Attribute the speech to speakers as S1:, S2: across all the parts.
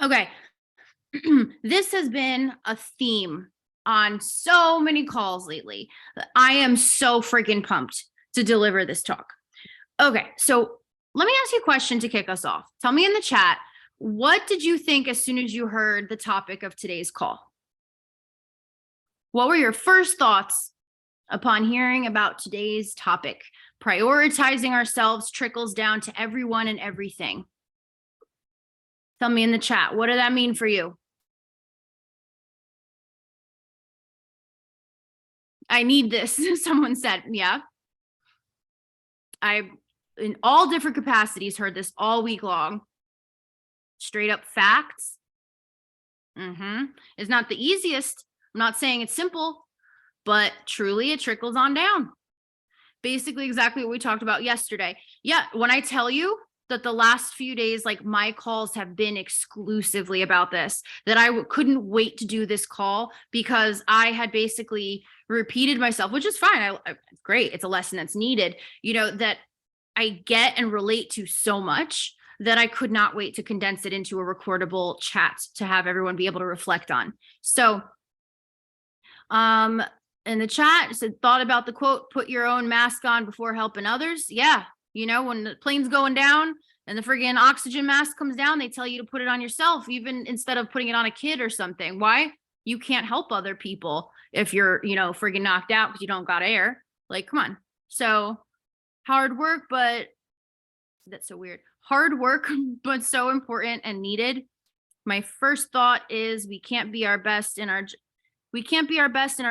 S1: Okay. This has been a theme on so many calls lately. I am so freaking pumped to deliver this talk. Okay, so let me ask you a question to kick us off. Tell me in the chat, what did you think as soon as you heard the topic of today's call? What were your first thoughts upon hearing about today's topic? Prioritizing ourselves trickles down to everyone and everything. Tell me in the chat, what did that mean for you? I need this, someone said. Yeah. I, in all different capacities, heard this all week long. Straight up facts. It's not the easiest. I'm not saying it's simple, but truly it trickles on down. Basically exactly what we talked about yesterday. Yeah, when I tell you that the last few days, like my calls have been exclusively about this, that I couldn't wait to do this call because I had basically repeated myself, which is fine. Great. It's a lesson that's needed, that I get and relate to so much that I could not wait to condense it into a recordable chat to have everyone be able to reflect on. So, in the chat, said, thought about the quote, put your own mask on before helping others. Yeah. When the plane's going down and the friggin' oxygen mask comes down, they tell you to put it on yourself, even instead of putting it on a kid or something. Why? You can't help other people if you're, friggin' knocked out because you don't got air. Like, come on. So hard work, but that's so weird. Hard work, but so important and needed. My first thought is we can't be our best in our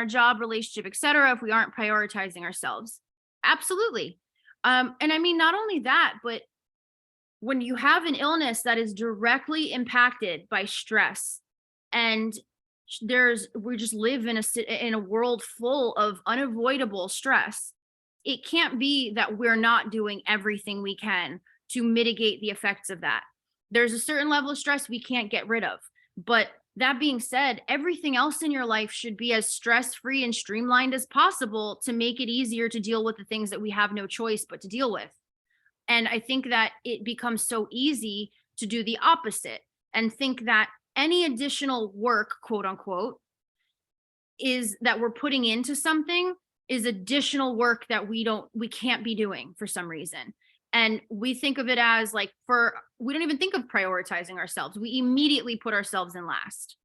S1: job, relationship, etc. if we aren't prioritizing ourselves. Absolutely. And I mean, not only that, but when you have an illness that is directly impacted by stress, and we just live in a world full of unavoidable stress, it can't be that we're not doing everything we can to mitigate the effects of that. There's a certain level of stress we can't get rid of. But that being said, everything else in your life should be as stress-free and streamlined as possible to make it easier to deal with the things that we have no choice but to deal with. And I think that it becomes so easy to do the opposite and think that any additional work, quote unquote, is that we're putting into something is additional work that we can't be doing for some reason. And we think of it as like we don't even think of prioritizing ourselves. We immediately put ourselves in last.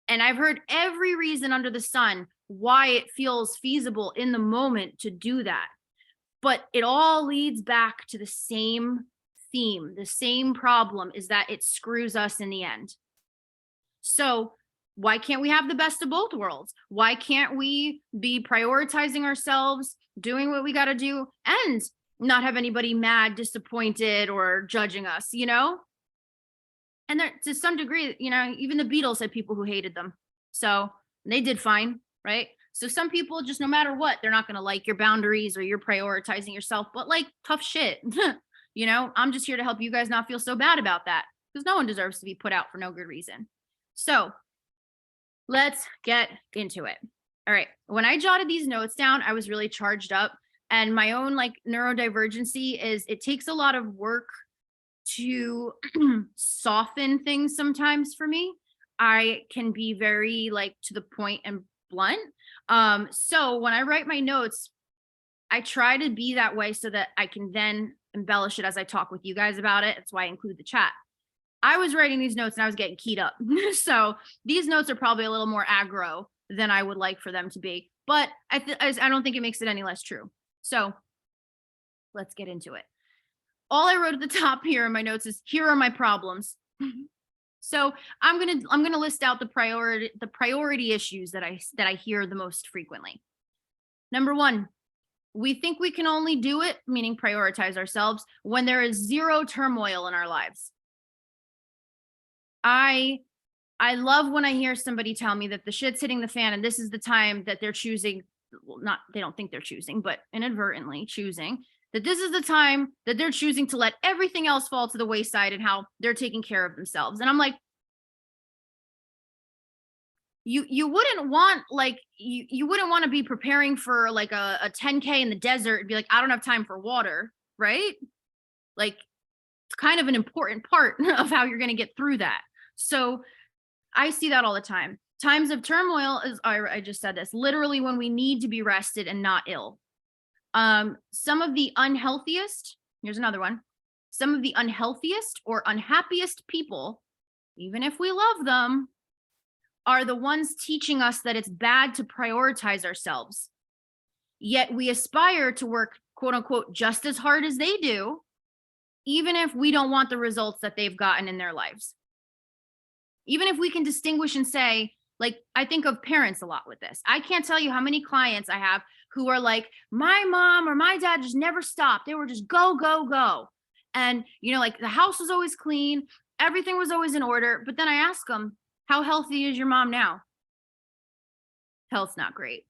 S1: And I've heard every reason under the sun why it feels feasible in the moment to do that. But it all leads back to the same theme. The same problem is that it screws us in the end. So why can't we have the best of both worlds? Why can't we be prioritizing ourselves, doing what we got to do, and not have anybody mad, disappointed, or judging us, And there, to some degree, even the Beatles had people who hated them. So they did fine, right? So some people, just no matter what, they're not going to like your boundaries or you're prioritizing yourself, but like tough shit. I'm just here to help you guys not feel so bad about that because no one deserves to be put out for no good reason. So let's get into it. All right. When I jotted these notes down, I was really charged up. And my own like neurodivergency is it takes a lot of work to soften things sometimes for me. I can be very like to the point and blunt. So when I write my notes, I try to be that way so that I can then embellish it as I talk with you guys about it. That's why I include the chat. I was writing these notes and I was getting keyed up. So these notes are probably a little more aggro than I would like for them to be, but I don't think it makes it any less true. So let's get into it. All I wrote at the top here in my notes is, here are my problems. So I'm gonna list out the priority issues that I hear the most frequently. Number one, we think we can only do it, meaning prioritize ourselves, when there is zero turmoil in our lives. I love when I hear somebody tell me that the shit's hitting the fan and this is the time that they're choosing, well, they don't think they're choosing, but inadvertently choosing that this is the time that they're choosing to let everything else fall to the wayside and how they're taking care of themselves. And I'm like, you wouldn't want like you wouldn't want to be preparing for like a 10K in the desert and be like, I don't have time for water, right? Like It's kind of an important part of how you're going to get through that. So I see that all the time. Times of turmoil is, I just said this, literally when we need to be rested and not ill. Some of the unhealthiest, here's another one. Some of the unhealthiest or unhappiest people, even if we love them, are the ones teaching us that it's bad to prioritize ourselves. Yet we aspire to work, quote unquote, just as hard as they do, even if we don't want the results that they've gotten in their lives. Even if we can distinguish and say, like, I think of parents a lot with this. I can't tell you how many clients I have who are like, my mom or my dad just never stopped. They were just go, go, go. And, like the house was always clean. Everything was always in order. But then I ask them, how healthy is your mom now? Health's not great.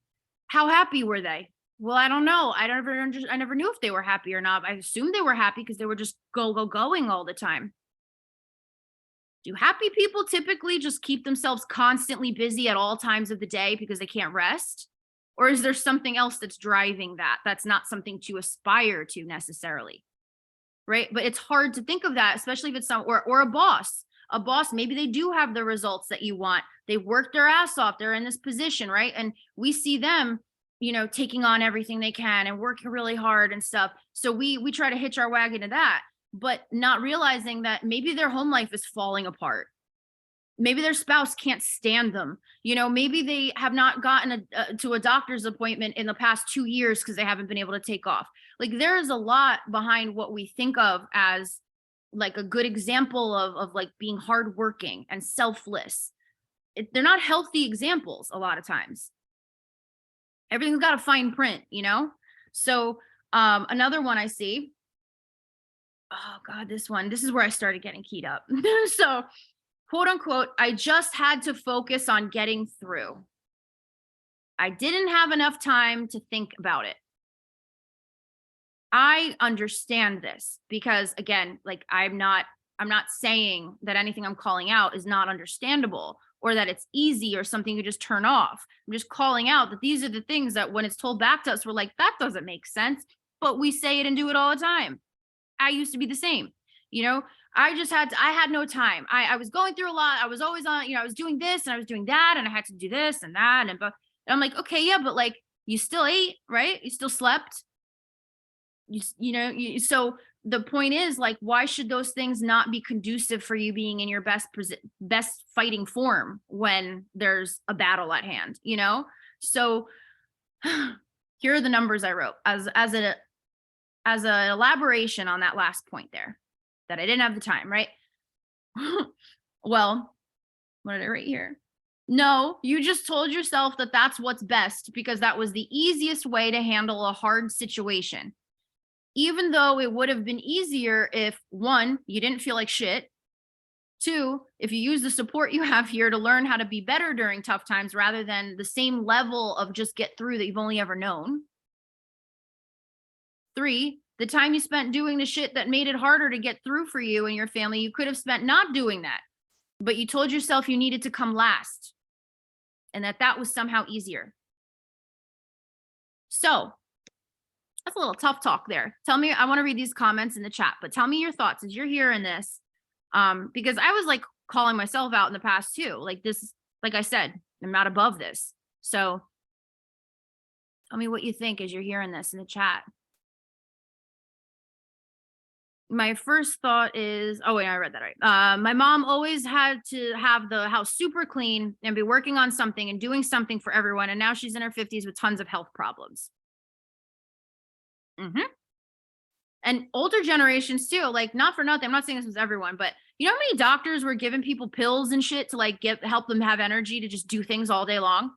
S1: How happy were they? Well, I don't know. I never knew if they were happy or not. I assumed they were happy because they were just going all the time. Do happy people typically just keep themselves constantly busy at all times of the day because they can't rest? Or is there something else that's driving that? That's not something to aspire to necessarily, right? But it's hard to think of that, especially if it's or a boss. A boss, maybe they do have the results that you want. They worked their ass off. They're in this position, right? And we see them, taking on everything they can and working really hard and stuff. So we try to hitch our wagon to that, but not realizing that maybe their home life is falling apart. Maybe their spouse can't stand them. Maybe they have not gotten to a doctor's appointment in the past 2 years because they haven't been able to take off. Like there is a lot behind what we think of as like a good example of like being hardworking and selfless. They're not healthy examples a lot of times. Everything's got a fine print, So another one I see. Oh God, this is where I started getting keyed up. So quote unquote, I just had to focus on getting through. I didn't have enough time to think about it. I understand this because again, like I'm not saying that anything I'm calling out is not understandable or that it's easy or something you just turn off. I'm just calling out that these are the things that when it's told back to us, we're like, that doesn't make sense, but we say it and do it all the time. I used to be the same, I had no time. I was going through a lot. I was always on, I was doing this and I was doing that and I had to do this and that. And I'm like, okay, yeah, but like you still ate, right? You still slept. So the point is like, why should those things not be conducive for you being in your best fighting form when there's a battle at hand, So here are the numbers I wrote as an elaboration on that last point there that I didn't have the time, right? Well, what did I write here? No, you just told yourself that that's what's best because that was the easiest way to handle a hard situation. Even though it would have been easier if 1, you didn't feel like shit. 2, if you use the support you have here to learn how to be better during tough times rather than the same level of just get through that you've only ever known. 3, the time you spent doing the shit that made it harder to get through for you and your family, you could have spent not doing that. But you told yourself you needed to come last and that was somehow easier. So that's a little tough talk there. Tell me, I want to read these comments in the chat, but tell me your thoughts as you're hearing this. Because I was like calling myself out in the past too. Like this, like I said, I'm not above this. So tell me what you think as you're hearing this in the chat. My first thought is, oh wait, I read that right. My mom always had to have the house super clean and be working on something and doing something for everyone. And now she's in her 50s with tons of health problems. And older generations too, like not for nothing. I'm not saying this was everyone, but you know how many doctors were giving people pills and shit to like help them have energy to just do things all day long?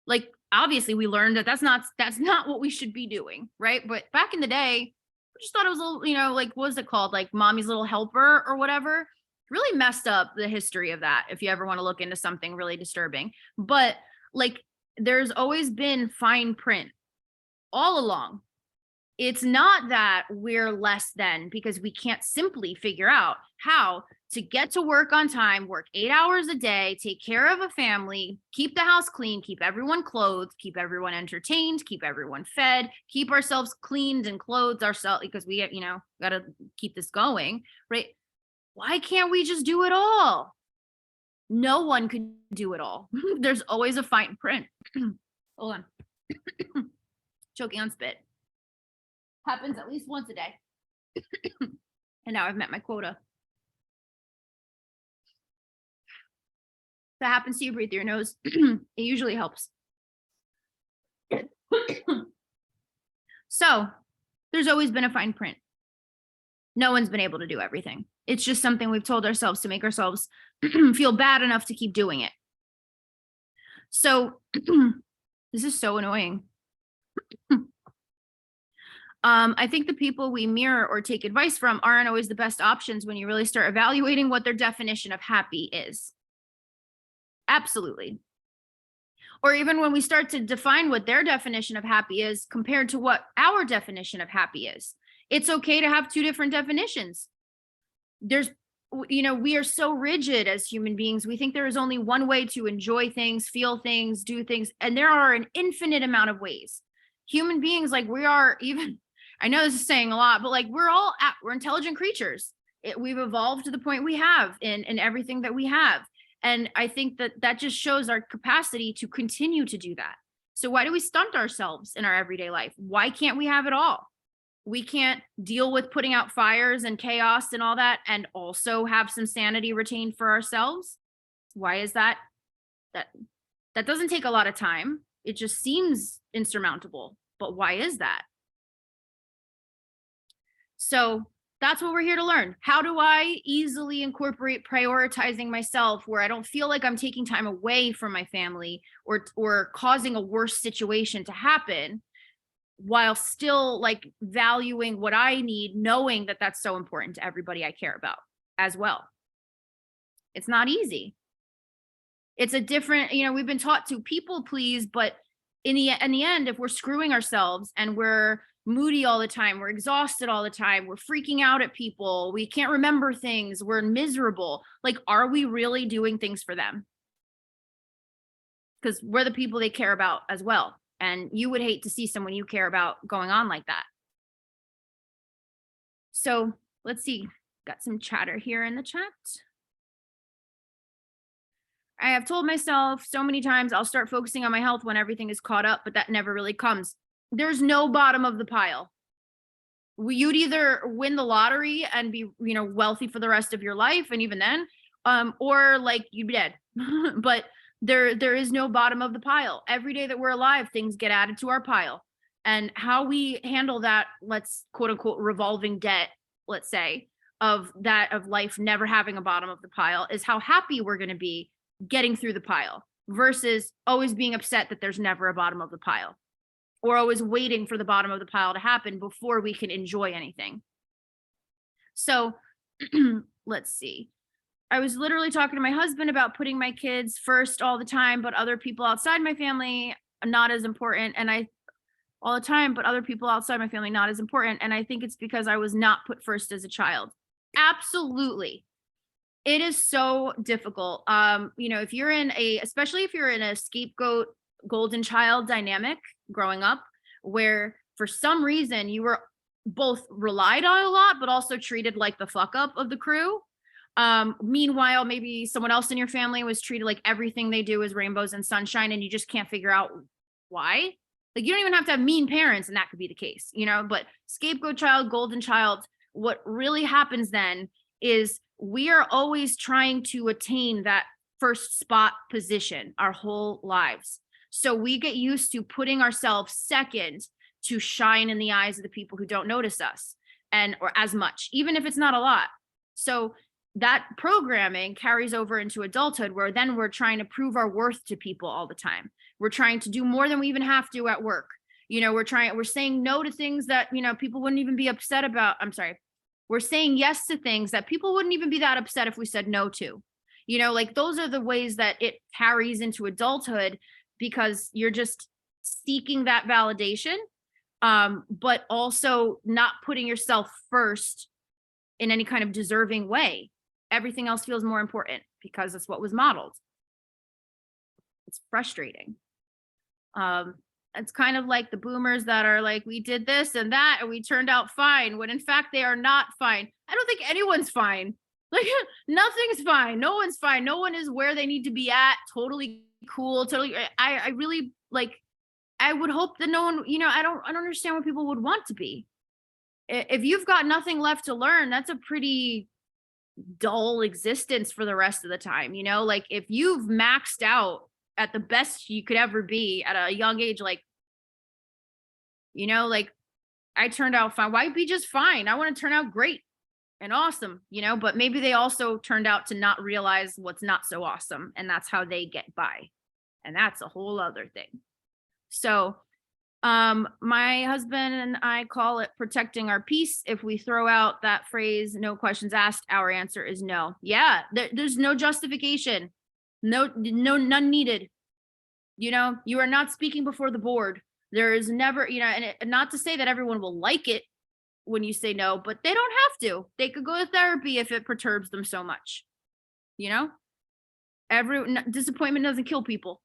S1: Like obviously we learned that that's not what we should be doing, right? But back in the day, I just thought it was a little, like what was it called? Like mommy's little helper or whatever. Really messed up the history of that if you ever want to look into something really disturbing. But like there's always been fine print all along. It's not that we're less than because we can't simply figure out how to get to work on time, work 8 hours a day, take care of a family, keep the house clean, keep everyone clothed, keep everyone entertained, keep everyone fed, keep ourselves cleaned and clothed ourselves because we, got to keep this going, right? Why can't we just do it all? No one could do it all. There's always a fine print. Hold on. Choking on spit. Happens at least once a day. And now I've met my quota. If that happens to you, breathe through your nose. It usually helps. So there's always been a fine print. No one's been able to do everything. It's just something we've told ourselves to make ourselves feel bad enough to keep doing it. So this is so annoying. I think the people we mirror or take advice from aren't always the best options when you really start evaluating what their definition of happy is. Absolutely. Or even when we start to define what their definition of happy is compared to what our definition of happy is. It's okay to have two different definitions. We are so rigid as human beings. We think there is only one way to enjoy things, feel things, do things, and there are an infinite amount of ways. Human beings, I know this is saying a lot, but we're intelligent creatures. We've evolved to the point we have in everything that we have. And I think that just shows our capacity to continue to do that. So why do we stunt ourselves in our everyday life? Why can't we have it all? We can't deal with putting out fires and chaos and all that and also have some sanity retained for ourselves. Why is that? That doesn't take a lot of time. It just seems insurmountable. But why is that? So that's what we're here to learn. How do I easily incorporate prioritizing myself where I don't feel like I'm taking time away from my family or causing a worse situation to happen while still valuing what I need, knowing that that's so important to everybody I care about as well. It's not easy. It's a different, we've been taught to people please, but in the end, if we're screwing ourselves and we're moody all the time, we're exhausted all the time, we're freaking out at people, we can't remember things, we're miserable. Are we really doing things for them? Because we're the people they care about as well. And you would hate to see someone you care about going on like that. So let's see, got some chatter here in the chat. I have told myself so many times I'll start focusing on my health when everything is caught up, but that never really comes. There's no bottom of the pile. You'd either win the lottery and be, wealthy for the rest of your life, and even then, or you'd be dead. But there is no bottom of the pile. Every day that we're alive, things get added to our pile. And how we handle that, let's quote unquote revolving debt, let's say, of life never having a bottom of the pile is how happy we're going to be getting through the pile versus always being upset that there's never a bottom of the pile or always waiting for the bottom of the pile to happen before we can enjoy anything. So let's see. I was literally talking to my husband about putting my kids first all the time, but other people outside my family not as important. And all the time, but other people outside my family not as important. And I think it's because I was not put first as a child. Absolutely. It is so difficult. Especially if you're in a scapegoat golden child dynamic growing up, where for some reason you were both relied on a lot, but also treated like the fuck up of the crew. Meanwhile, maybe someone else in your family was treated like everything they do is rainbows and sunshine, and you just can't figure out why. You don't even have to have mean parents, and that could be the case, but scapegoat child, golden child, what really happens then is we are always trying to attain that first spot position our whole lives. So we get used to putting ourselves second to shine in the eyes of the people who don't notice us or as much, even if it's not a lot. So that programming carries over into adulthood, where then we're trying to prove our worth to people all the time. We're trying to do more than we even have to at work. We're saying no to things that, people wouldn't even be upset about. We're saying yes to things that people wouldn't even be that upset if we said no to. Those are the ways that it carries into adulthood, because you're just seeking that validation. But also not putting yourself first in any kind of deserving way. Everything else feels more important because that's what was modeled. It's frustrating. Um, it's kind of like the boomers that are like, we did this and that, and we turned out fine, when in fact they are not fine. I don't think anyone's fine. Like, nothing's fine. No one's fine. No one is where they need to be at. Totally cool. Totally. I really like, I would hope that no one, I don't understand what people would want to be. If you've got nothing left to learn, that's a pretty dull existence for the rest of the time. Like, if you've maxed out at the best you could ever be at a young age, like, like, I turned out fine. Why be just fine? I want to turn out great and awesome, but maybe they also turned out to not realize what's not so awesome. And that's how they get by. And that's a whole other thing. So, my husband and I call it protecting our peace. If we throw out that phrase, no questions asked, our answer is no. Yeah, there's no justification. No, none needed. You are not speaking before the board. There is never, and not to say that everyone will like it when you say no, but they don't have to. They could go to therapy if it perturbs them so much. Disappointment doesn't kill people.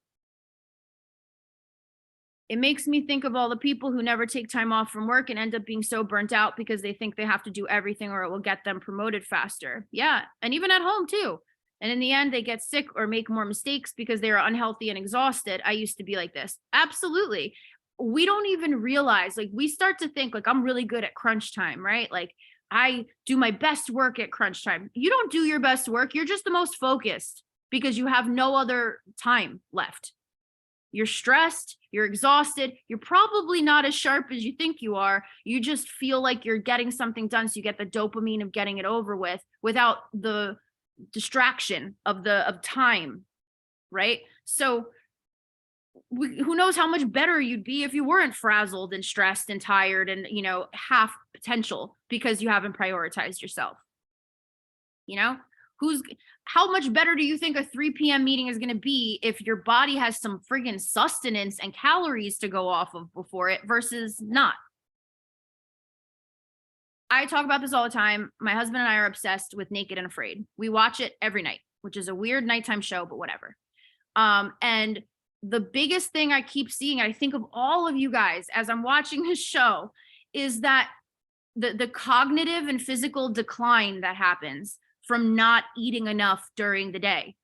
S1: It makes me think of all the people who never take time off from work and end up being so burnt out because they think they have to do everything or it will get them promoted faster. Yeah. And even at home too. And in the end, they get sick or make more mistakes because they are unhealthy and exhausted. I used to be like this. Absolutely. We don't even realize, like, we start to think like, I'm really good at crunch time, right? Like, I do my best work at crunch time. You don't do your best work. You're just the most focused because you have no other time left. You're stressed, you're exhausted, you're probably not as sharp as you think you are. You just feel like you're getting something done. So you get the dopamine of getting it over with without the distraction of time, right? So who knows how much better you'd be if you weren't frazzled and stressed and tired and, half potential because you haven't prioritized yourself. How much better do you think a 3 p.m. meeting is going to be if your body has some friggin' sustenance and calories to go off of before it versus not? I talk about this all the time. My husband and I are obsessed with Naked and Afraid. We watch it every night, which is a weird nighttime show, but whatever. And the biggest thing I keep seeing, I think of all of you guys as I'm watching this show, is that the cognitive and physical decline that happens from not eating enough during the day.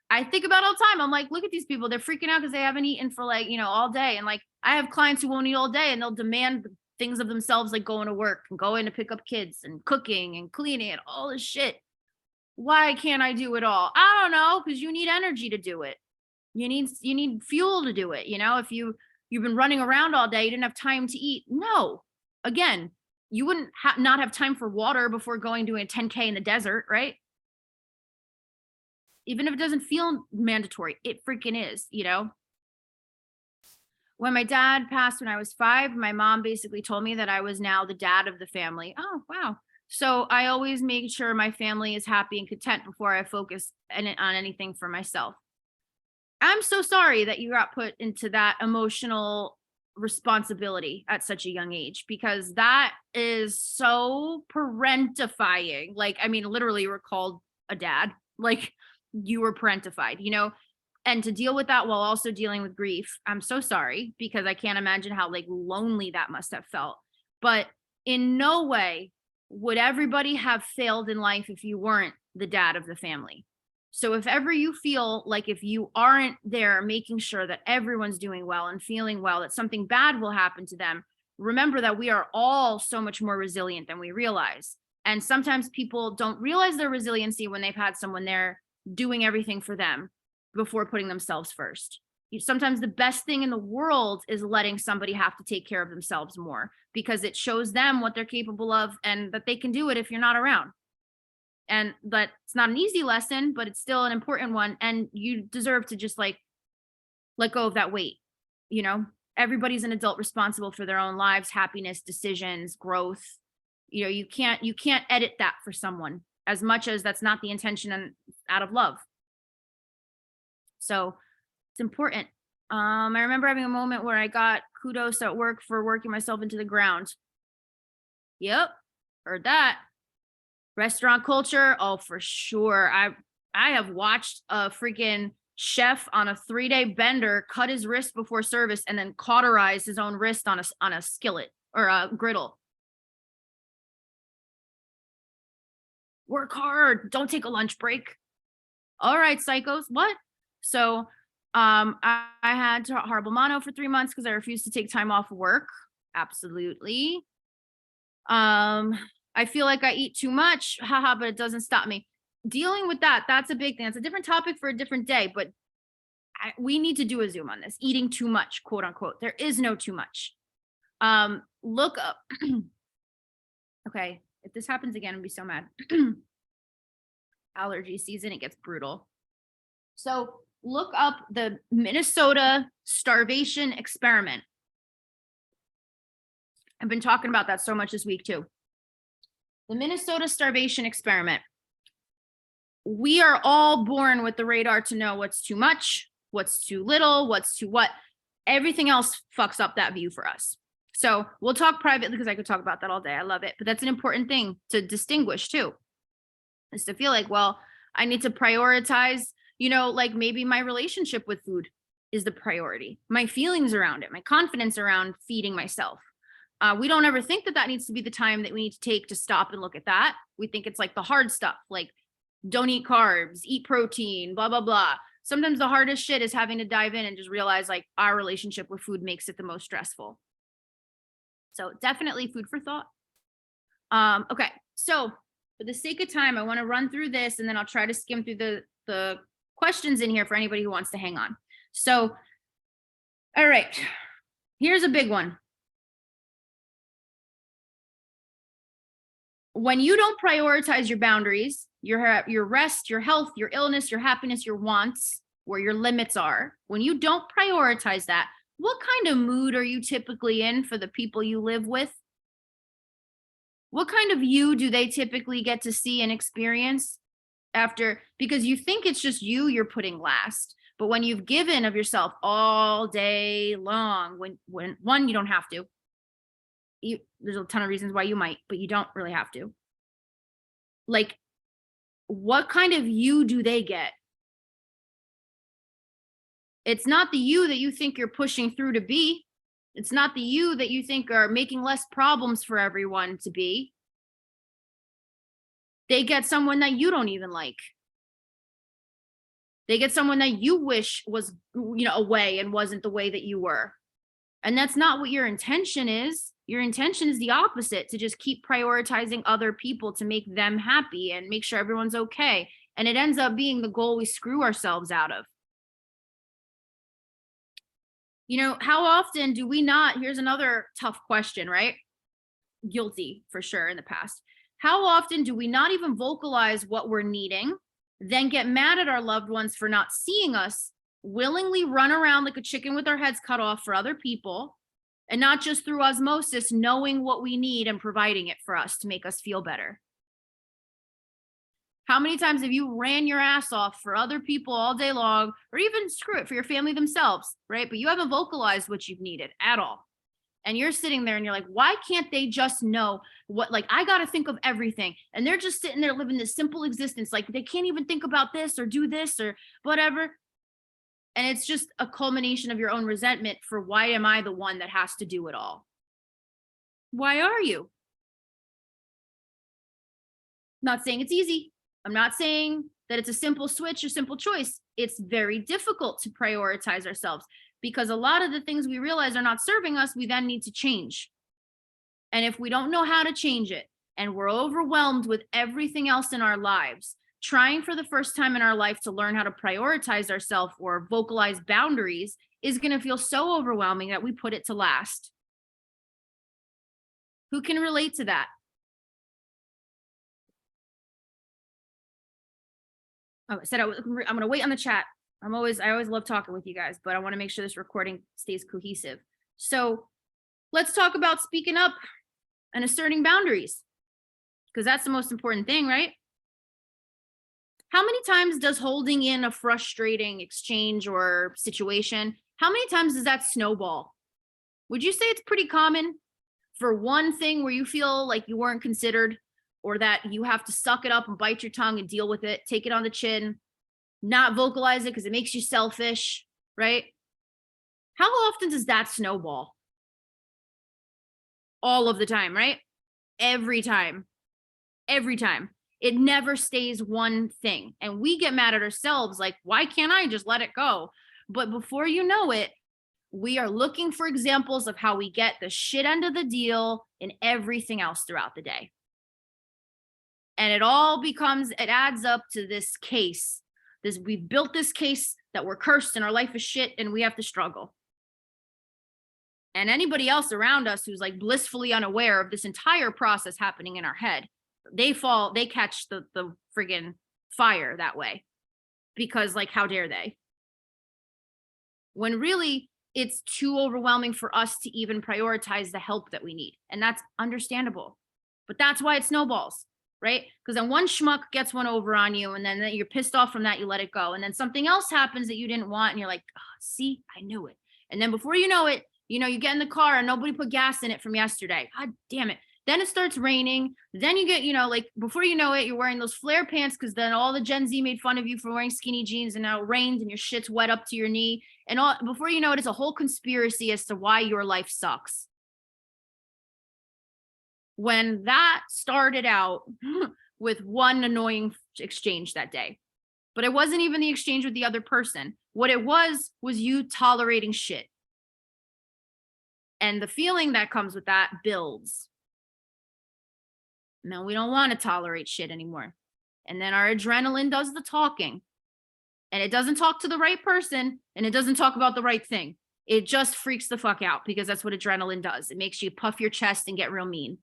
S1: I think about all the time. I'm like, look at these people. They're freaking out because they haven't eaten for all day. And like, I have clients who won't eat all day and they'll demand things of themselves, like going to work and going to pick up kids and cooking and cleaning and all this shit. Why can't I do it all? I don't know, because you need energy to do it. You need fuel to do it. If you've been running around all day, you didn't have time to eat. No, again, you wouldn't not have time for water before going doing a 10K in the desert, right? Even if it doesn't feel mandatory, it freaking is, When my dad passed when I was 5, my mom basically told me that I was now the dad of the family. Oh, wow. So I always make sure my family is happy and content before I focus on anything for myself. I'm so sorry that you got put into that emotional responsibility at such a young age, because that is so parentifying. Like, I mean, literally, you were called a dad, like you were parentified, and to deal with that while also dealing with grief. I'm so sorry, because I can't imagine how like lonely that must have felt. But in no way would everybody have failed in life if you weren't the dad of the family. So if ever you feel like if you aren't there making sure that everyone's doing well and feeling well, that something bad will happen to them, remember that we are all so much more resilient than we realize. And sometimes people don't realize their resiliency when they've had someone there doing everything for them before putting themselves first. Sometimes the best thing in the world is letting somebody have to take care of themselves more, because it shows them what they're capable of and that they can do it if you're not around. And that it's not an easy lesson, but it's still an important one. And you deserve to just like let go of that weight. Everybody's an adult responsible for their own lives, happiness, decisions, growth. You can't edit that for someone, as much as that's not the intention and out of love. So it's important. I remember having a moment where I got kudos at work for working myself into the ground. Yep, heard that. Restaurant culture, oh, for sure. I have watched a freaking chef on a 3-day bender cut his wrist before service and then cauterize his own wrist on a skillet or a griddle. Work hard, don't take a lunch break. All right, psychos, what? So I had horrible mono for 3 months because I refused to take time off work. Absolutely. I feel like I eat too much, haha, but it doesn't stop me. Dealing with that, that's a big thing. It's a different topic for a different day, but we need to do a Zoom on this. Eating too much, quote unquote. There is no too much. Look up. Okay, if this happens again, I'll be so mad. Allergy season, it gets brutal. So look up the Minnesota starvation experiment. I've been talking about that so much this week too. The Minnesota starvation experiment. We are all born with the radar to know what's too much, what's too little, what's too what. Everything else fucks up that view for us. So we'll talk privately because I could talk about that all day. I love it. But that's an important thing to distinguish too, is to feel like, well, I need to prioritize, like maybe my relationship with food is the priority, my feelings around it, my confidence around feeding myself. We don't ever think that needs to be the time that we need to take to stop and look at that. We think it's like the hard stuff, like don't eat carbs, eat protein, blah, blah, blah. Sometimes the hardest shit is having to dive in and just realize like our relationship with food makes it the most stressful. So definitely food for thought. Okay, so for the sake of time, I want to run through this and then I'll try to skim through the questions in here for anybody who wants to hang on. So, all right, here's a big one. When you don't prioritize your boundaries, your rest, your health, your illness, your happiness, your wants, where your limits are, when you don't prioritize that, what kind of mood are you typically in for the people you live with? What kind of you do they typically get to see and experience after? Because you think it's just you're putting last, but when you've given of yourself all day long, when one, you don't have to. There's a ton of reasons why you might, but you don't really have to. Like, what kind of you do they get? It's not the you that you think you're pushing through to be. It's not the you that you think are making less problems for everyone to be. They get someone that you don't even like. They get someone that you wish was, away and wasn't the way that you were. And that's not what your intention is. Your intention is the opposite, to just keep prioritizing other people to make them happy and make sure everyone's okay. And it ends up being the goal we screw ourselves out of. How often do we not? Here's another tough question, right? Guilty for sure in the past. How often do we not even vocalize what we're needing, then get mad at our loved ones for not seeing us, willingly run around like a chicken with our heads cut off for other people, and not just through osmosis, knowing what we need and providing it for us to make us feel better? How many times have you ran your ass off for other people all day long, or even screw it for your family themselves, right? But you haven't vocalized what you've needed at all. And you're sitting there and you're like, why can't they just know what, like, I got to think of everything. And they're just sitting there living this simple existence. Like they can't even think about this or do this or whatever. And it's just a culmination of your own resentment for, why am I the one that has to do it all? Why are you? Not saying it's easy. I'm not saying that it's a simple switch or simple choice. It's very difficult to prioritize ourselves because a lot of the things we realize are not serving us, we then need to change. And if we don't know how to change it and we're overwhelmed with everything else in our lives, trying for the first time in our life to learn how to prioritize ourselves or vocalize boundaries is going to feel so overwhelming that we put it to last. Who can relate to that? Oh, I said I'm going to wait on the chat. I always love talking with you guys, but I want to make sure this recording stays cohesive. So let's talk about speaking up and asserting boundaries, because that's the most important thing, right? How many times does holding in a frustrating exchange or situation, how many times does that snowball Would you say it's pretty common for one thing where you feel like you weren't considered, or that you have to suck it up and bite your tongue and deal with it, take it on the chin, not vocalize it because it makes you selfish, right? How often does that snowball? All of the time, right? Every time. Every time. It never stays one thing. And we get mad at ourselves like, why can't I just let it go? But before you know it, we are looking for examples of how we get the shit end of the deal in everything else throughout the day. And it adds up to this case. We've built this case that we're cursed and our life is shit and we have to struggle. And anybody else around us who's like blissfully unaware of this entire process happening in our head, they catch the friggin' fire that way. Because like, how dare they? When really it's too overwhelming for us to even prioritize the help that we need. And that's understandable. But that's why it snowballs, right? Because then one schmuck gets one over on you, and then you're pissed off from that, you let it go. And then something else happens that you didn't want, and you're like, oh, see, I knew it. And then before you know it, you get in the car and nobody put gas in it from yesterday. God damn it. Then it starts raining. Then you get, like before you know it, you're wearing those flare pants because then all the Gen Z made fun of you for wearing skinny jeans, and now it rains and your shit's wet up to your knee. And before you know it, it's a whole conspiracy as to why your life sucks. When that started out with one annoying exchange that day, but it wasn't even the exchange with the other person. What it was you tolerating shit. And the feeling that comes with that builds. No, we don't want to tolerate shit anymore. And then our adrenaline does the talking. And it doesn't talk to the right person, and it doesn't talk about the right thing. It just freaks the fuck out, because that's what adrenaline does. It makes you puff your chest and get real mean.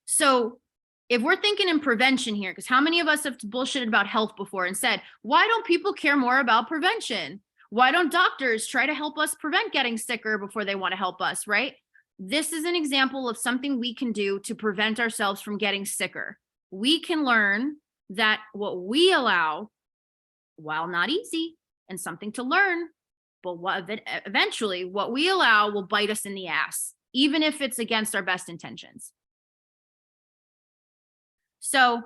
S1: So if we're thinking in prevention here, because how many of us have bullshitted about health before and said, why don't people care more about prevention? Why don't doctors try to help us prevent getting sicker before they want to help us, right? This is an example of something we can do to prevent ourselves from getting sicker. We can learn that what we allow, while not easy and something to learn, but eventually what we allow will bite us in the ass, even if it's against our best intentions. So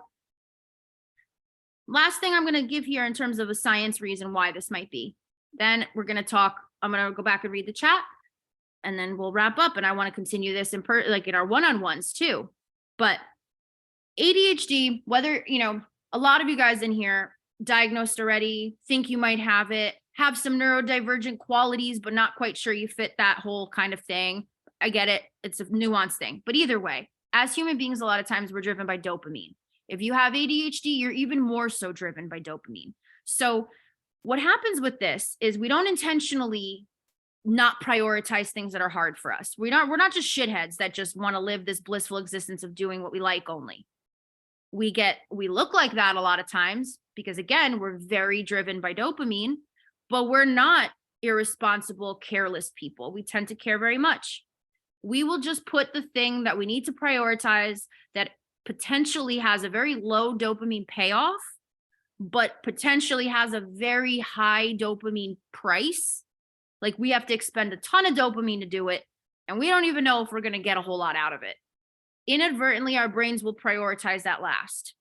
S1: last thing I'm going to give here in terms of a science reason why this might be. Then we're going to talk, I'm going to go back and read the chat, and then we'll wrap up. And I want to continue this in our one-on-ones too. But ADHD, whether, a lot of you guys in here diagnosed already, think you might have it, have some neurodivergent qualities, but not quite sure you fit that whole kind of thing. I get it. It's a nuanced thing. But either way, as human beings, a lot of times we're driven by dopamine. If you have ADHD, you're even more so driven by dopamine. So what happens with this is we don't intentionally not prioritize things that are hard for us. We're not just shitheads that just want to live this blissful existence of doing what we like only. We look like that a lot of times because, again, we're very driven by dopamine, but we're not irresponsible, careless people. We tend to care very much. We will just put the thing that we need to prioritize that potentially has a very low dopamine payoff, but potentially has a very high dopamine price. Like, we have to expend a ton of dopamine to do it, and we don't even know if we're going to get a whole lot out of it. Inadvertently, our brains will prioritize that last.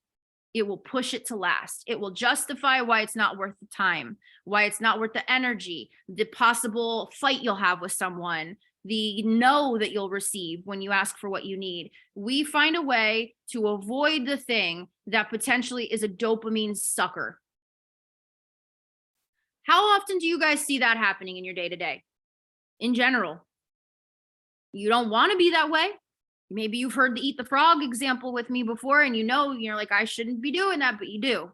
S1: It will push it to last. It will justify why it's not worth the time, why it's not worth the energy, the possible fight you'll have with someone, the no that you'll receive when you ask for what you need. We find a way to avoid the thing that potentially is a dopamine sucker. How often do you guys see that happening in your day-to-day? In general, you don't want to be that way. Maybe you've heard the eat the frog example with me before, and you're like, I shouldn't be doing that, but you do.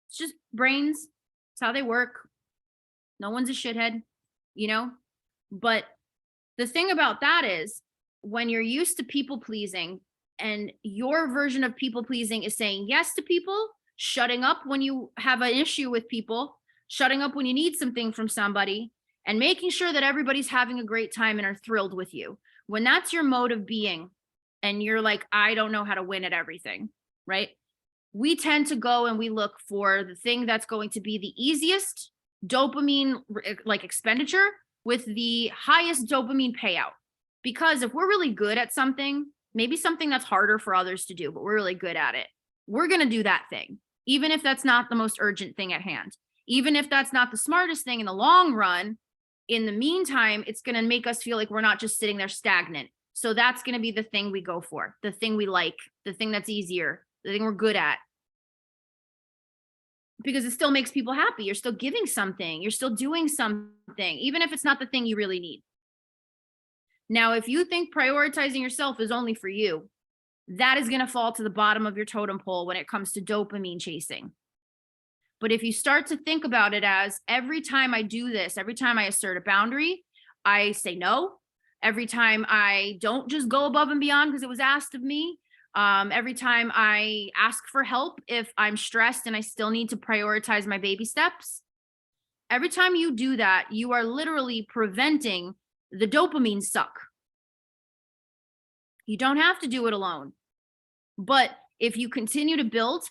S1: It's just brains. It's how they work. No one's a shithead, But the thing about that is, when you're used to people pleasing, and your version of people pleasing is saying yes to people, shutting up when you have an issue with people, shutting up when you need something from somebody, and making sure that everybody's having a great time and are thrilled with you. When that's your mode of being, and you're like, I don't know how to win at everything, right? We tend to go and we look for the thing that's going to be the easiest dopamine expenditure, with the highest dopamine payout. Because if we're really good at something, maybe something that's harder for others to do, but we're really good at it, we're going to do that thing, even if that's not the most urgent thing at hand, even if that's not the smartest thing in the long run. In the meantime, it's going to make us feel like we're not just sitting there stagnant. So that's going to be the thing we go for, the thing we like, the thing that's easier, the thing we're good at. Because it still makes people happy. You're still giving something, you're still doing something, even if it's not the thing you really need. Now, if you think prioritizing yourself is only for you, that is going to fall to the bottom of your totem pole when it comes to dopamine chasing. But if you start to think about it as every time I do this, every time I assert a boundary, I say no. Every time I don't just go above and beyond because it was asked of me. Every time I ask for help if I'm stressed and I still need to prioritize my baby steps. Every time you do that, you are literally preventing the dopamine suck. You don't have to do it alone. But if you continue to build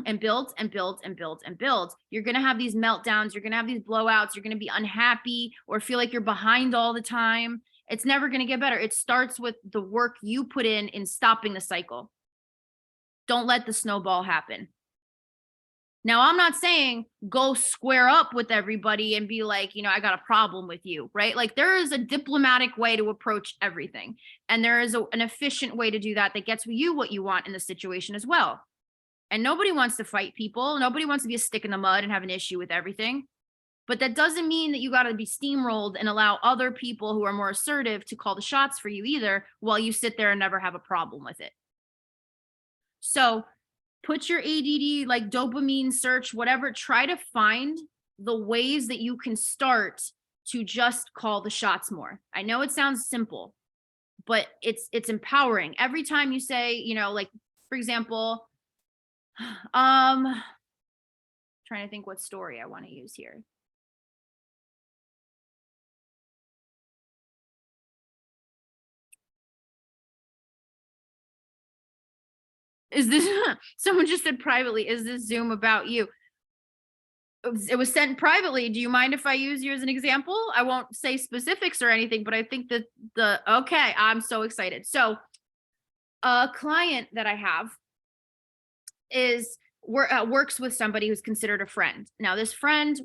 S1: and build and build and build and build, you're going to have these meltdowns. You're going to have these blowouts. You're going to be unhappy or feel like you're behind all the time. It's never going to get better. It starts with the work you put in stopping the cycle. Don't let the snowball happen. Now, I'm not saying go square up with everybody and be like, I got a problem with you, right? Like there is a diplomatic way to approach everything. And there is an efficient way to do that gets you what you want in the situation as well. And nobody wants to fight people. Nobody wants to be a stick in the mud and have an issue with everything. But that doesn't mean that you got to be steamrolled and allow other people who are more assertive to call the shots for you either, while you sit there and never have a problem with it. So put your ADD, like dopamine search, whatever, try to find the ways that you can start to just call the shots more. I know it sounds simple, but it's empowering. Every time you say, like, for example, trying to think what story I want to use here. Is this, someone just said privately, is this Zoom about you? It was sent privately. Do you mind if I use you as an example? I won't say specifics or anything, but I think that okay, I'm so excited. So a client that I have works with somebody who's considered a friend. Now this friend,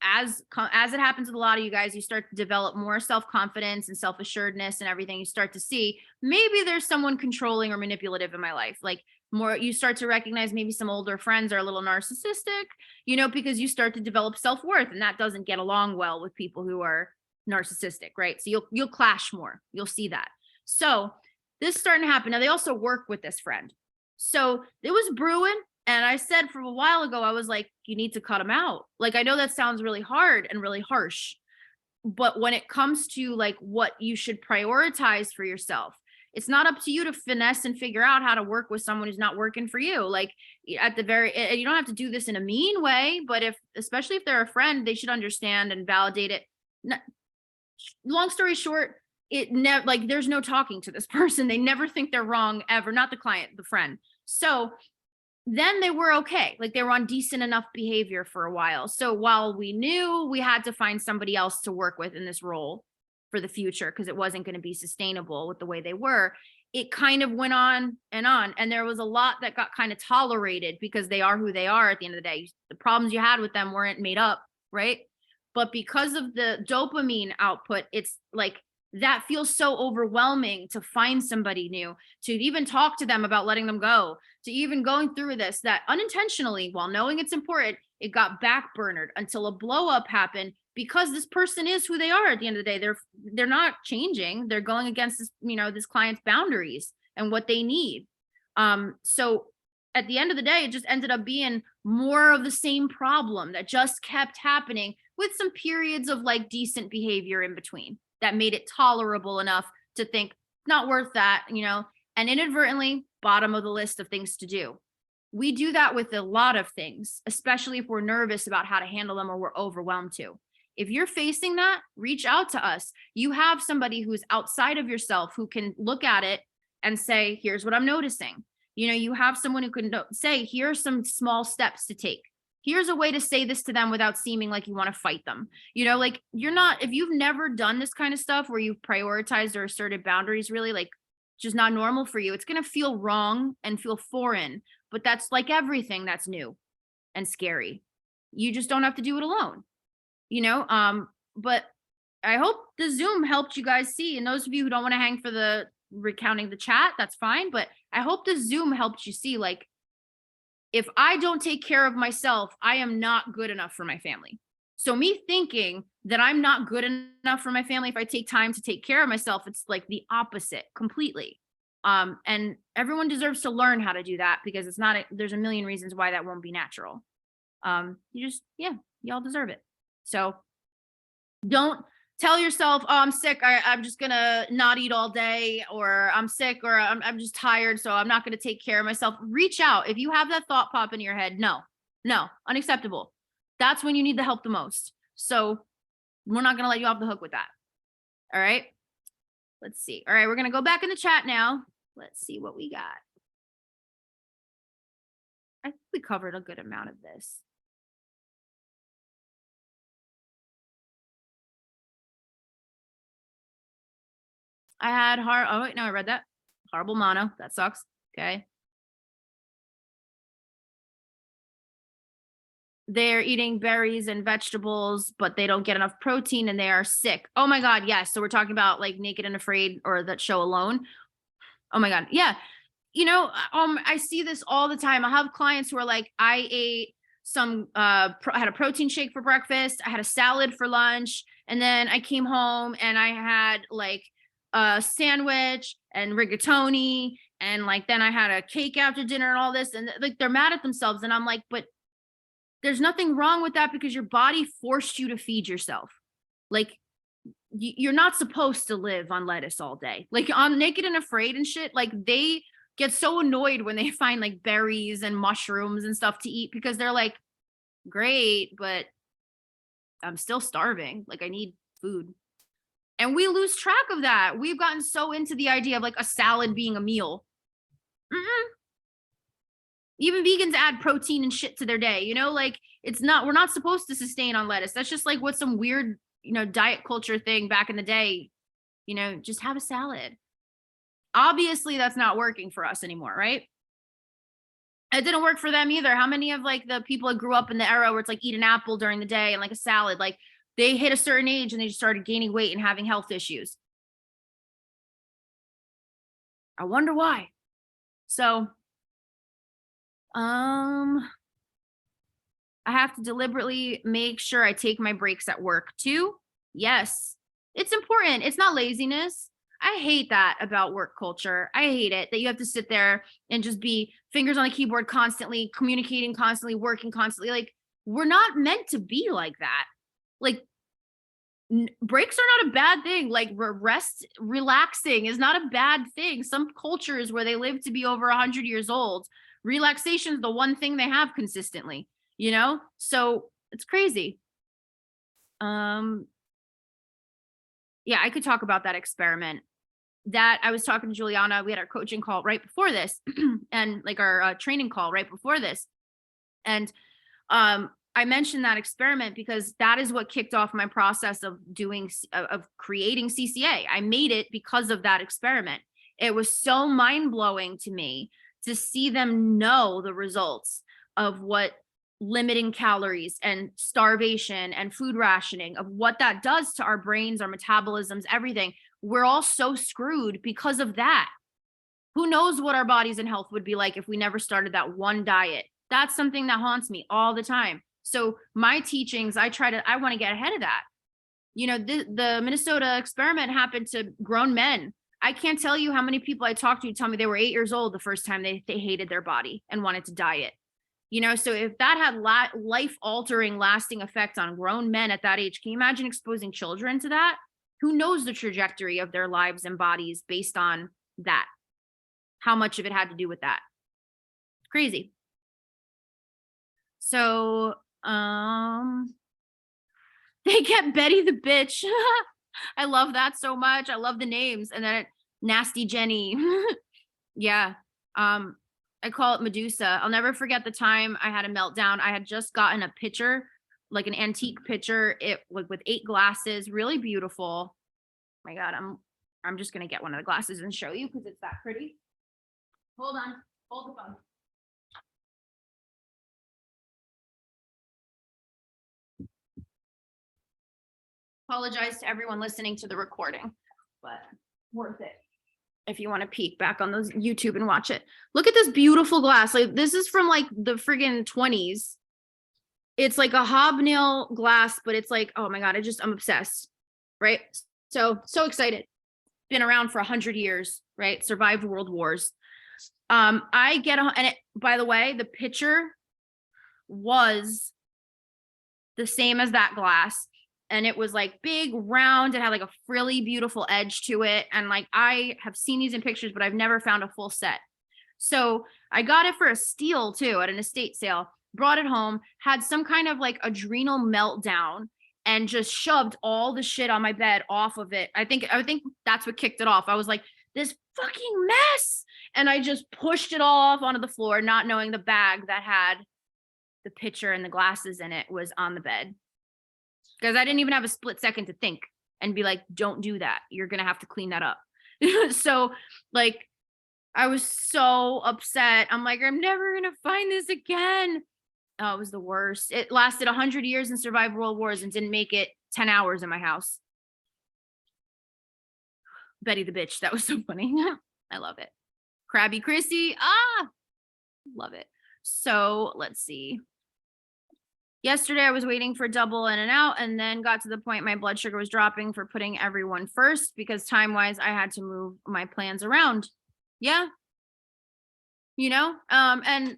S1: as it happens with a lot of you guys, you start to develop more self-confidence and self-assuredness and everything. You start to see maybe there's someone controlling or manipulative in my life. Like more, you start to recognize maybe some older friends are a little narcissistic, because you start to develop self-worth, and that doesn't get along well with people who are narcissistic, right? So you'll clash more. You'll see that. So this is starting to happen. Now they also work with this friend. So it was brewing. And I said from a while ago, I was like, you need to cut them out. Like, I know that sounds really hard and really harsh, but when it comes to like what you should prioritize for yourself, it's not up to you to finesse and figure out how to work with someone who's not working for you. Like you don't have to do this in a mean way, but especially if they're a friend, they should understand and validate it. Long story short, there's no talking to this person. They never think they're wrong ever, not the client, the friend. So then they were okay. Like they were on decent enough behavior for a while. So while we knew we had to find somebody else to work with in this role for the future, because it wasn't going to be sustainable with the way they were, it kind of went on. And there was a lot that got kind of tolerated because they are who they are at the end of the day. The problems you had with them weren't made up, right? But because of the dopamine output, it's like, that feels so overwhelming to find somebody new, to even talk to them about letting them go, to even going through this, that unintentionally, while knowing it's important, it got backburnered until a blow up happened, because this person is who they are at the end of the day. They're not changing. They're going against this, this client's boundaries and what they need. So at the end of the day, it just ended up being more of the same problem that just kept happening, with some periods of like decent behavior in between that made it tolerable enough to think not worth that, and inadvertently bottom of the list of things to do. We do that with a lot of things, especially if we're nervous about how to handle them or we're overwhelmed too. If you're facing that, reach out to us. You have somebody who's outside of yourself who can look at it and say, here's what I'm noticing. You have someone who can say, here are some small steps to take. here's a way to say this to them without seeming like you want to fight them. You know, like you're not, if you've never done this kind of stuff where you've prioritized or asserted boundaries, really like just not normal for you, it's going to feel wrong and feel foreign. But that's like everything that's new and scary. You just don't have to do it alone, you know? But I hope the Zoom helped you guys see. And those of you who don't want to hang for the recounting the chat, that's fine. But I hope the Zoom helped you see, like, if I don't take care of myself, I am not good enough for my family. So me thinking that I'm not good enough for my family if I take time to take care of myself, it's like the opposite completely. And everyone deserves to learn how to do that, because it's not, there's a million reasons why that won't be natural. You just, yeah, y'all deserve it. So don't tell yourself, oh, I'm sick, I'm just gonna not eat all day, or I'm sick, or I'm just tired, so I'm not gonna take care of myself. Reach out. If you have that thought pop in your head, no, unacceptable. That's when you need the help the most. So we're not gonna let you off the hook with that. All right. Let's see. All right, we're gonna go back in the chat now. Let's see what we got. I think we covered a good amount of this. I had oh wait, no, I read that. Horrible mono. That sucks. Okay. They're eating berries and vegetables, but they don't get enough protein and they are sick. Oh my God. Yes. So we're talking about like Naked and Afraid, or that show Alone. Oh my God. Yeah. You know, I see this all the time. I have clients who are like, I ate some, I had a protein shake for breakfast. I had a salad for lunch. And then I came home and I had like a sandwich and rigatoni. And like, then I had a cake after dinner and all this. And like, they're mad at themselves. And I'm like, but there's nothing wrong with that, because your body forced you to feed yourself. Like, you're not supposed to live on lettuce all day. Like on Naked and Afraid and shit, like they get so annoyed when they find like berries and mushrooms and stuff to eat, because they're like, great, but I'm still starving. Like I need food. And we lose track of that. We've gotten so into the idea of like a salad being a meal. Even vegans add protein and shit to their day, you know, like it's not, we're not supposed to sustain on lettuce. That's just like what some weird, you know, diet culture thing back in the day, you know, just have a salad. Obviously that's not working for us anymore, right? It didn't work for them either. How many of like the people that grew up in the era where it's like eat an apple during the day and like a salad, like they hit a certain age and they just started gaining weight and having health issues. I wonder why. So I have to deliberately make sure I take my breaks at work too. Yes, it's important. It's not laziness. I hate that about work culture. I hate it that you have to sit there and just be fingers on the keyboard constantly, communicating constantly, working constantly. Like, we're not meant to be like that. Like, breaks are not a bad thing. Like, rest, relaxing is not a bad thing. Some cultures where they live to be over 100 years old, relaxation is the one thing they have consistently, you know? So it's crazy. Yeah, I could talk about that experiment that I was talking to Juliana. We had our coaching call right before this and like our training call right before this. And I mentioned that experiment because that is what kicked off my process of creating CCA. I made it because of that experiment. It was so mind blowing to me to see them know the results of what limiting calories and starvation and food rationing, of what that does to our brains, our metabolisms, everything. We're all so screwed because of that. Who knows what our bodies and health would be like if we never started that one diet? That's something that haunts me all the time. So my teachings, I want to get ahead of that. You know, the Minnesota experiment happened to grown men. I can't tell you how many people I talked to tell me they were 8 years old the first time they hated their body and wanted to diet. You know, so if that had life-altering, lasting effect on grown men at that age, can you imagine exposing children to that? Who knows the trajectory of their lives and bodies based on that? How much of it had to do with that? Crazy. So, they kept Betty the bitch. I love that so much. I love the names. And then Nasty Jenny. Yeah. I call it Medusa. I'll never forget the time I had a meltdown. I had just gotten a pitcher, like an antique pitcher, it like with 8 glasses, really beautiful. My God, I'm just gonna get one of the glasses and show you because it's that pretty. Hold on, hold the phone. Apologize to everyone listening to the recording, but worth it. If you want to peek back on those YouTube and watch it. Look at this beautiful glass. Like this is from like the friggin' 20s. It's like a hobnail glass, but it's like, oh my God, I'm obsessed. Right. So excited. Been around for 100 years, right? Survived world wars. And by the way, the picture was the same as that glass. And it was like big, round. It had like a frilly, beautiful edge to it. And like, I have seen these in pictures, but I've never found a full set. So I got it for a steal too at an estate sale, brought it home, had some kind of like adrenal meltdown and just shoved all the shit on my bed off of it. I think that's what kicked it off. I was like, this fucking mess. And I just pushed it all off onto the floor, not knowing the bag that had the pitcher and the glasses in it was on the bed. Because I didn't even have a split second to think and be like, don't do that. You're going to have to clean that up. So like, I was so upset. I'm like, I'm never going to find this again. Oh, it was the worst. It lasted 100 years and survived world wars and didn't make it 10 hours in my house. Betty the bitch. That was so funny. I love it. Krabby Chrissy. Love it. So let's see. Yesterday, I was waiting for double in and out and then got to the point my blood sugar was dropping for putting everyone first because time-wise, I had to move my plans around. Yeah. You know, and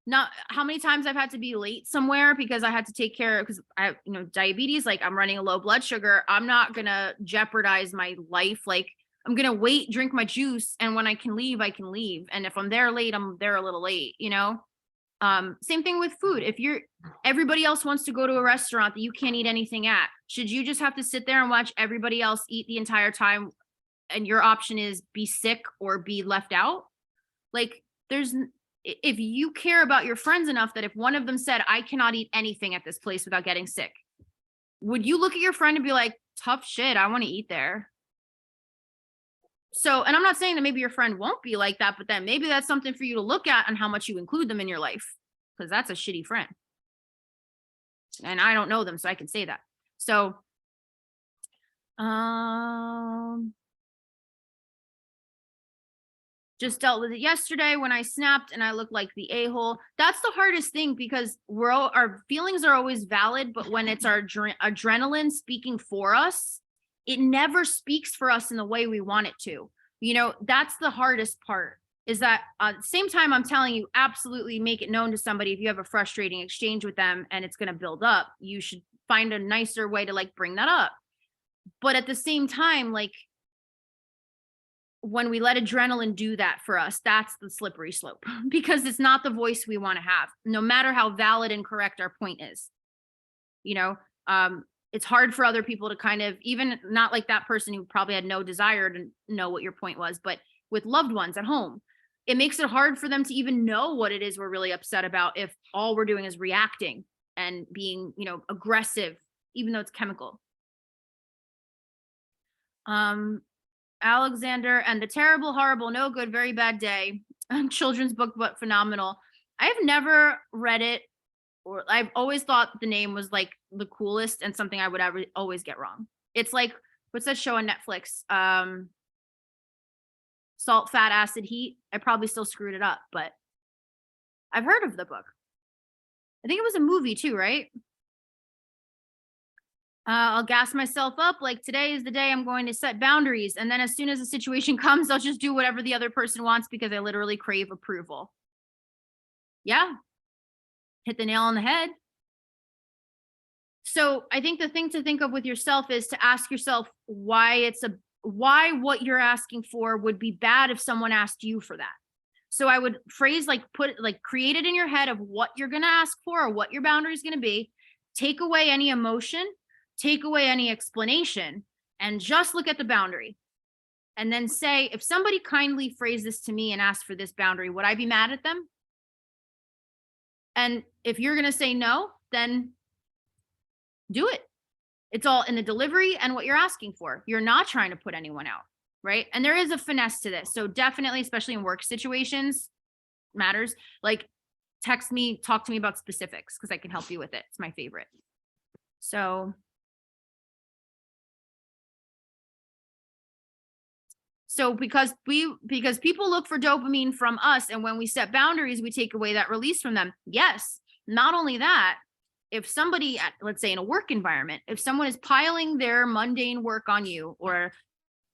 S1: not how many times I've had to be late somewhere because I had to take care of, because I, diabetes, like I'm running a low blood sugar. I'm not going to jeopardize my life. Like I'm going to wait, drink my juice. And when I can leave, I can leave. And if I'm there late, I'm there a little late, Same thing with food. If everybody else wants to go to a restaurant that you can't eat anything at, should you just have to sit there and watch everybody else eat the entire time? And your option is be sick or be left out. Like if you care about your friends enough that if one of them said, I cannot eat anything at this place without getting sick, would you look at your friend and be like, tough shit, I want to eat there? So, and I'm not saying that maybe your friend won't be like that, but then maybe that's something for you to look at and how much you include them in your life, because that's a shitty friend. And I don't know them, so I can say that. So, just dealt with it yesterday when I snapped and I looked like the a-hole. That's the hardest thing because our feelings are always valid, but when it's our adrenaline speaking for us, it never speaks for us in the way we want it to. That's the hardest part, is that at the same time, I'm telling you, absolutely make it known to somebody if you have a frustrating exchange with them and it's going to build up. You should find a nicer way to like bring that up. But at the same time, like when we let adrenaline do that for us, that's the slippery slope because it's not the voice we want to have, no matter how valid and correct our point is. It's hard for other people to kind of, even not like that person who probably had no desire to know what your point was, but with loved ones at home, it makes it hard for them to even know what it is we're really upset about if all we're doing is reacting and being, aggressive, even though it's chemical. Alexander and the terrible, horrible, no good, very bad day. Children's book, but phenomenal. I've never read it, or I've always thought the name was like the coolest and something I would always get wrong. It's like, what's that show on Netflix? Salt, Fat, Acid, Heat. I probably still screwed it up, but I've heard of the book. I think it was a movie too, right? I'll gas myself up like today is the day I'm going to set boundaries. And then as soon as the situation comes, I'll just do whatever the other person wants because I literally crave approval. Yeah. Hit the nail on the head. So I think the thing to think of with yourself is to ask yourself why what you're asking for would be bad if someone asked you for that. So I would phrase create it in your head of what you're going to ask for or what your boundary is going to be. Take away any emotion, take away any explanation, and just look at the boundary. And then say, if somebody kindly phrased this to me and asked for this boundary, would I be mad at them? And if you're going to say no, then do it. It's all in the delivery and what you're asking for. You're not trying to put anyone out, right? And there is a finesse to this. So definitely, especially in work situations, matters. Like text me, talk to me about specifics because I can help you with it. It's my favorite. So because people look for dopamine from us, and when we set boundaries, we take away that release from them. Yes. Not only that, if somebody let's say in a work environment, if someone is piling their mundane work on you or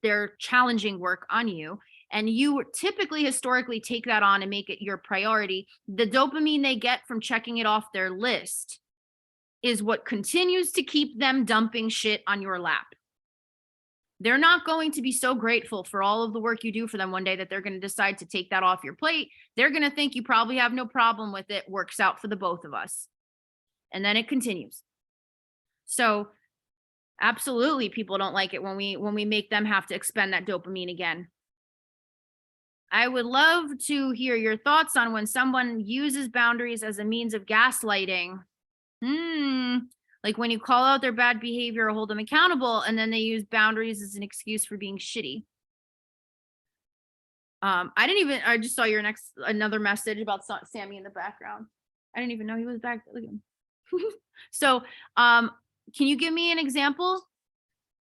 S1: their challenging work on you, and you typically historically take that on and make it your priority, the dopamine they get from checking it off their list is what continues to keep them dumping shit on your lap. They're not going to be so grateful for all of the work you do for them one day that they're going to decide to take that off your plate. They're going to think you probably have no problem with it. Works out for the both of us. And then it continues. So absolutely, people don't like it when we make them have to expend that dopamine again. I would love to hear your thoughts on when someone uses boundaries as a means of gaslighting. Like when you call out their bad behavior or hold them accountable, and then they use boundaries as an excuse for being shitty. I just saw another message about Sammy in the background. I didn't even know he was back. Look at him. So, can you give me an example?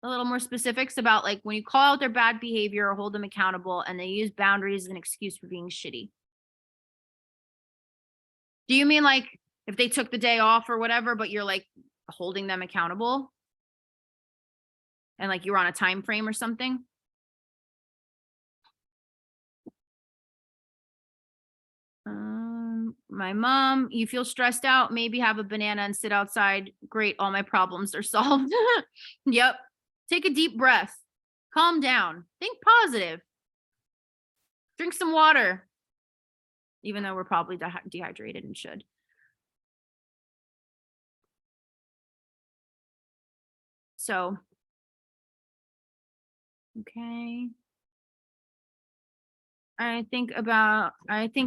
S1: A little more specifics about like when you call out their bad behavior or hold them accountable and they use boundaries as an excuse for being shitty. Do you mean like if they took the day off or whatever, but you're like holding them accountable and like you're on a time frame or something? My mom, you feel stressed out, maybe have a banana and sit outside. Great, all my problems are solved. Yep. Take a deep breath. Calm down. Think positive. Drink some water. Even though we're probably dehydrated and should. So, okay. I think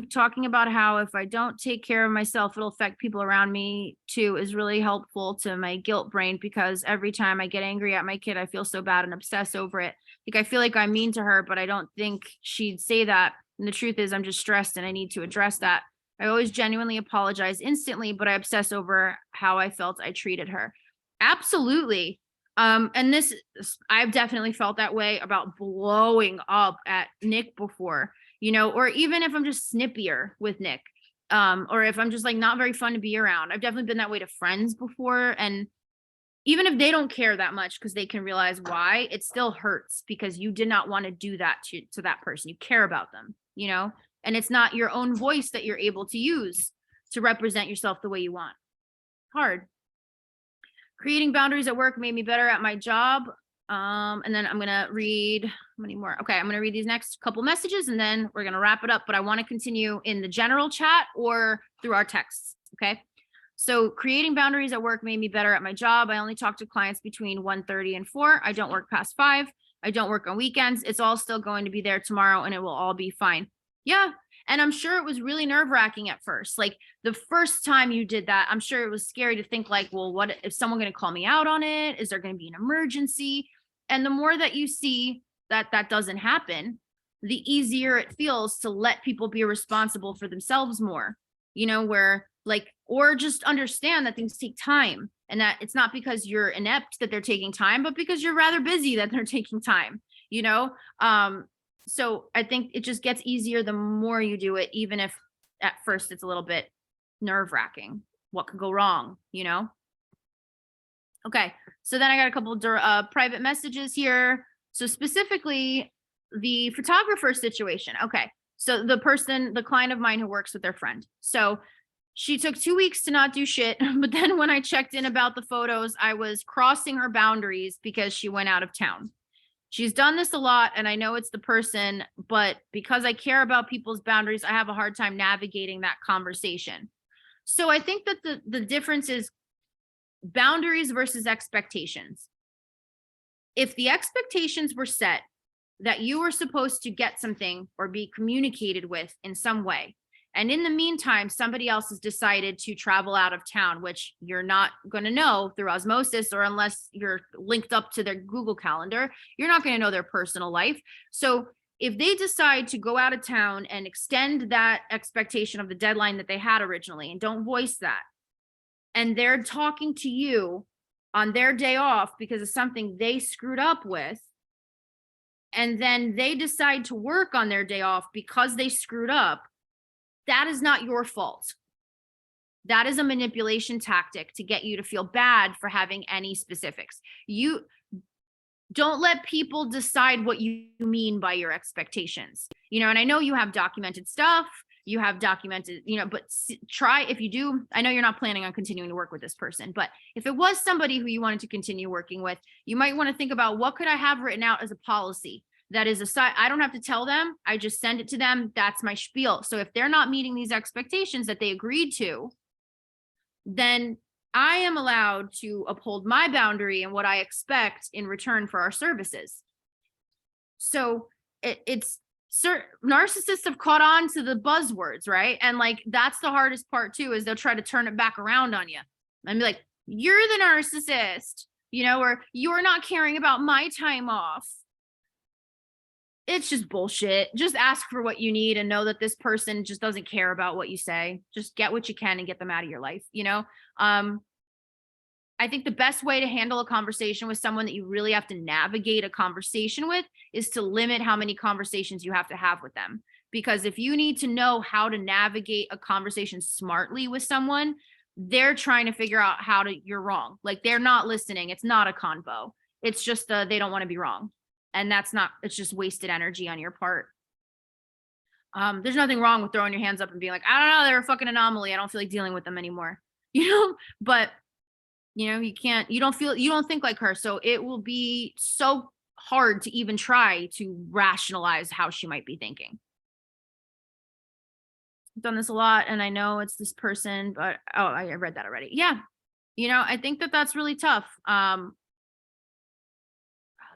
S1: talking about how if I don't take care of myself, it'll affect people around me too is really helpful to my guilt brain, because every time I get angry at my kid, I feel so bad and obsess over it. Like I feel like I'm mean to her, but I don't think she'd say that. And the truth is I'm just stressed and I need to address that. I always genuinely apologize instantly, but I obsess over how I felt I treated her. Absolutely. And I've definitely felt that way about blowing up at Nick before. Or even if I'm just snippier with Nick, or if I'm just like not very fun to be around. I've definitely been that way to friends before. And even if they don't care that much because they can realize why, it still hurts because you did not want to do that to that person. You care about them, and it's not your own voice that you're able to use to represent yourself the way you want. Hard. Creating boundaries at work made me better at my job. And then I'm going to read how many more. Okay. I'm going to read these next couple messages and then we're going to wrap it up, but I want to continue in the general chat or through our texts. Okay. So creating boundaries at work made me better at my job. I only talk to clients between 1:30 and 4. I don't work past 5. I don't work on weekends. It's all still going to be there tomorrow and it will all be fine. Yeah. And I'm sure it was really nerve-wracking at first. Like the first time you did that, I'm sure it was scary to think like, well, what if someone going to call me out on it? Is there going to be an emergency? And the more that you see that that doesn't happen, the easier it feels to let people be responsible for themselves more, where like, or just understand that things take time and that it's not because you're inept that they're taking time, but because you're rather busy that they're taking time, So I think it just gets easier the more you do it, even if at first it's a little bit nerve-wracking. What could go wrong, Okay, so then I got a couple private messages here. So specifically the photographer situation. Okay, so the client of mine who works with their friend. So she took 2 weeks to not do shit. But then when I checked in about the photos, I was crossing her boundaries because she went out of town. She's done this a lot and I know it's the person, but because I care about people's boundaries, I have a hard time navigating that conversation. So I think that the difference is boundaries versus expectations. If the expectations were set that you were supposed to get something or be communicated with in some way. And in the meantime, somebody else has decided to travel out of town, which you're not going to know through osmosis, or unless you're linked up to their Google Calendar, you're not going to know their personal life. So if they decide to go out of town and extend that expectation of the deadline that they had originally and don't voice that, and they're talking to you on their day off because of something they screwed up with, and then they decide to work on their day off because they screwed up, that is not your fault. That is a manipulation tactic to get you to feel bad for having any specifics. You don't let people decide what you mean by your expectations. And I know you have documented stuff, you have documented, but try, if you do, I know you're not planning on continuing to work with this person, but if it was somebody who you wanted to continue working with, you might want to think about, what could I have written out as a policy that is aside? I don't have to tell them, I just send it to them. That's my spiel. So if they're not meeting these expectations that they agreed to, then I am allowed to uphold my boundary and what I expect in return for our services. So it's narcissists have caught on to the buzzwords, right? And like, that's the hardest part too, is they'll try to turn it back around on you and be like, you're the narcissist, or you're not caring about my time off. It's just bullshit. Just ask for what you need and know that this person just doesn't care about what you say. Just get what you can and get them out of your life. I think the best way to handle a conversation with someone that you really have to navigate a conversation with is to limit how many conversations you have to have with them. Because if you need to know how to navigate a conversation smartly with someone, they're trying to figure out you're wrong. Like, they're not listening. It's not a convo. It's just they don't want to be wrong. And it's just wasted energy on your part. There's nothing wrong with throwing your hands up and being like, I don't know, they're a fucking anomaly. I don't feel like dealing with them anymore. But you don't think like her. So it will be so hard to even try to rationalize how she might be thinking. I've done this a lot, and I know it's this person, but I read that already. Yeah. I think that's really tough.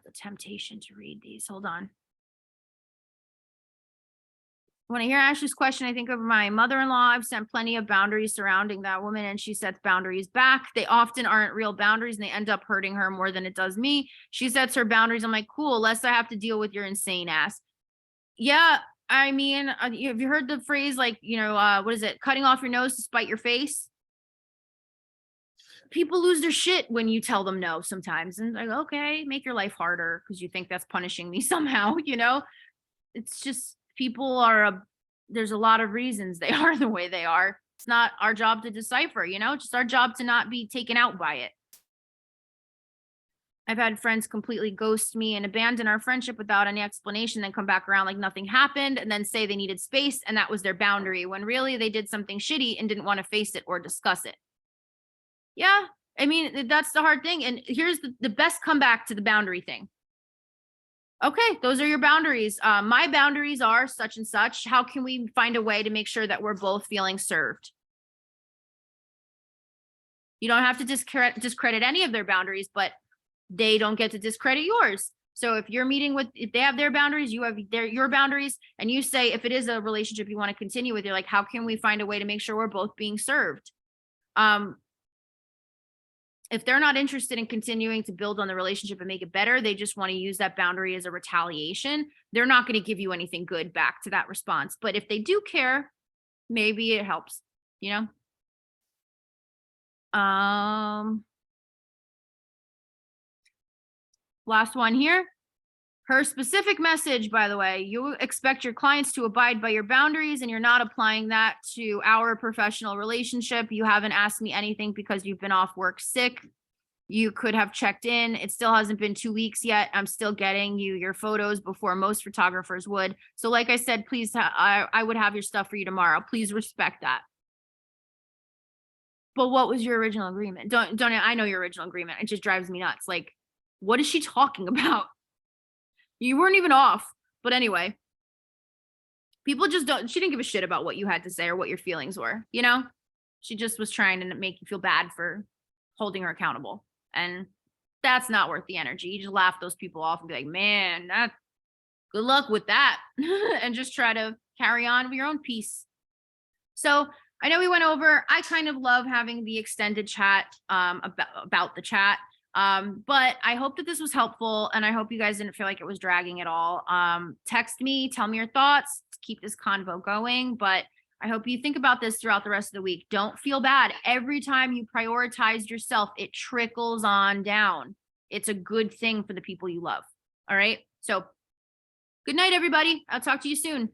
S1: The temptation to read these. Hold on. When I hear Ashley's question, I think of my mother-in-law. I've sent plenty of boundaries surrounding that woman, and she sets boundaries back. They often aren't real boundaries, and they end up hurting her more than it does me. She sets her boundaries. I'm like, cool, less I have to deal with your insane ass. Yeah, I mean, have you heard the phrase, like, what is it? Cutting off your nose to spite your face? People lose their shit when you tell them no sometimes. And like, okay, make your life harder because you think that's punishing me somehow, It's just, there's a lot of reasons they are the way they are. It's not our job to decipher, just our job to not be taken out by it. I've had friends completely ghost me and abandon our friendship without any explanation, then come back around like nothing happened, and then say they needed space and that was their boundary, when really they did something shitty and didn't want to face it or discuss it. Yeah, I mean, that's the hard thing. And here's the best comeback to the boundary thing. Okay, those are your boundaries. My boundaries are such and such. How can we find a way to make sure that we're both feeling served? You don't have to discredit any of their boundaries, but they don't get to discredit yours. So if they have their boundaries, you have your boundaries, and you say, if it is a relationship you want to continue with, you're like, how can we find a way to make sure we're both being served? If they're not interested in continuing to build on the relationship and make it better, they just want to use that boundary as a retaliation, they're not going to give you anything good back to that response. But if they do care, maybe it helps, Last one here. Her specific message, by the way, you expect your clients to abide by your boundaries, and you're not applying that to our professional relationship. You haven't asked me anything because you've been off work sick. You could have checked in. It still hasn't been 2 weeks yet. I'm still getting you your photos before most photographers would. So like I said, please, I would have your stuff for you tomorrow. Please respect that. But what was your original agreement? I know your original agreement. It just drives me nuts. Like, what is she talking about? You weren't even off. But anyway, people just she didn't give a shit about what you had to say or what your feelings were, She just was trying to make you feel bad for holding her accountable. And that's not worth the energy. You just laugh those people off and be like, man, good luck with that. And just try to carry on with your own peace. So I know we went over, I kind of love having the extended chat about the chat. But I hope that this was helpful, and I hope you guys didn't feel like it was dragging at all. Text me, tell me your thoughts, keep this convo going. But I hope you think about this throughout the rest of the week. Don't feel bad. Every time you prioritize yourself, it trickles on down. It's a good thing for the people you love. All right. So good night, everybody. I'll talk to you soon.